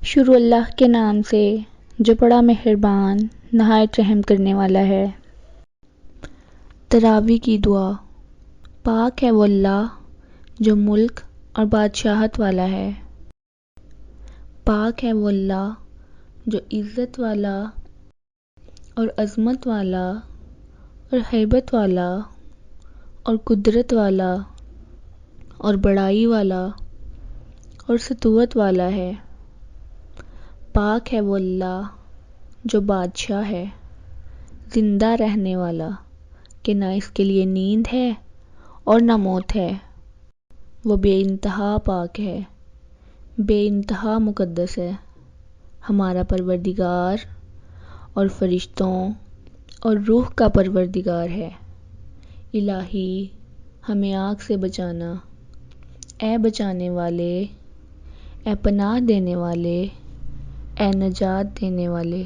شروع اللہ کے نام سے جو بڑا مہربان نہایت رحم کرنے والا ہے۔ تراویح کی دعا۔ پاک ہے وہ اللہ جو ملک اور بادشاہت والا ہے۔ پاک ہے وہ اللہ جو عزت والا اور عظمت والا اور ہیبت والا اور قدرت والا اور بڑائی والا اور سطوت والا ہے۔ پاک ہے وہ اللہ جو بادشاہ ہے، زندہ رہنے والا، کہ نہ اس کے لیے نیند ہے اور نہ موت ہے۔ وہ بے انتہا پاک ہے، بے انتہا مقدس ہے۔ ہمارا پروردگار اور فرشتوں اور روح کا پروردگار ہے۔ الہی ہمیں آگ سے بچانا، اے بچانے والے، اے پناہ دینے والے، اے نجات دینے والے۔